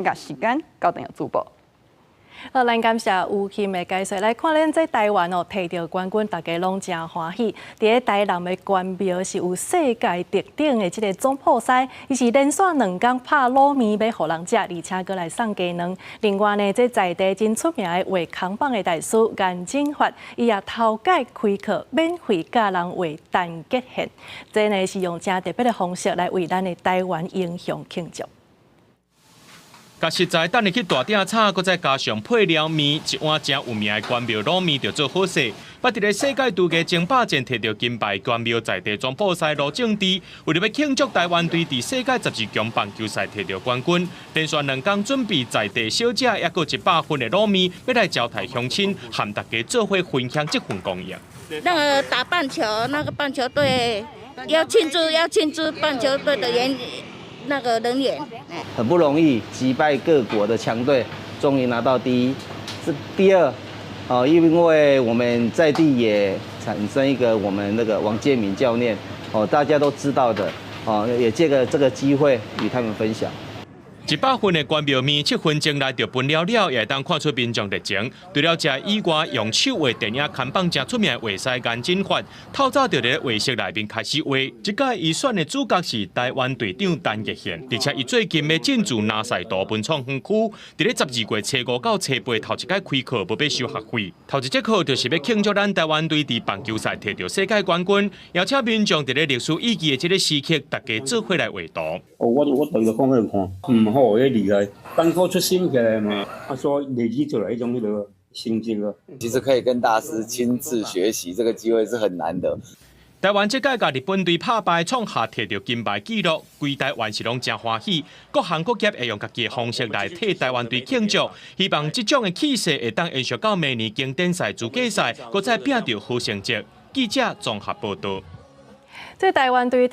甲时间到等有主播。好，咱感谢吴鑫的解说。来看咱在台湾哦，摕到冠军，大家拢真欢喜。伫个台南的关庙是有世界特顶的这个总铺师，伊是连续2天拍卤面要互人食，而且佮来送鸡卵。另外呢，这在地真出名的画扛棒的大师颜金发，伊也头届开课免费教人画蛋结线。这呢是用真特别的方式来为咱的台湾英雄庆祝。 甲实在等你去大鼎炒，搁再加上配料面，一碗真有名的关庙卤面就做好势。捌伫个世界杜家争霸战摕到金牌，关庙在地总铺师罗正治，为了要庆祝台湾队伫世界12强棒球赛摕到冠军，连续2天准备在地小食，也搁100份的卤面，要来招待乡亲，和大家做伙分享这份公益。那个打棒球，那个棒球队要庆祝棒球队的那个人员，很不容易击败各国的强队，终于拿到第一。是第二，因为我们在地也产生一个我们那个王建民教练，大家都知道的，也借个这个机会与他们分享。 100份的关庙面，7分钟内就分了，也当看出民众热情。除了这以外，用手画电影看板真出名的画师颜金发，透早就伫画室内面开始画。这届伊选的主角是台湾队长陈杰宪，而且伊最近要进驻南赛道文创园区，伫咧12月初5到初8头一届开课，无要收学费。头一节课就是要庆祝咱台湾队伫棒球赛摕到世界冠军，邀请民众伫咧历史意义的这个时刻，大家做伙来画图。我对着讲去看，好，迄厉害，当初出心起来嘛，说累积出来一种那个心境啊。其实可以跟大师亲自学习，这个机会是很难的。台湾这届甲日本队拍败，创下摕到金牌纪录，规台湾是拢真欢喜。各行各业会用家己的方式来替台湾队庆祝，希望这种的气势会当延续到明年经典赛、资格赛，搁再拼到好成绩。记者综合报道。这台湾队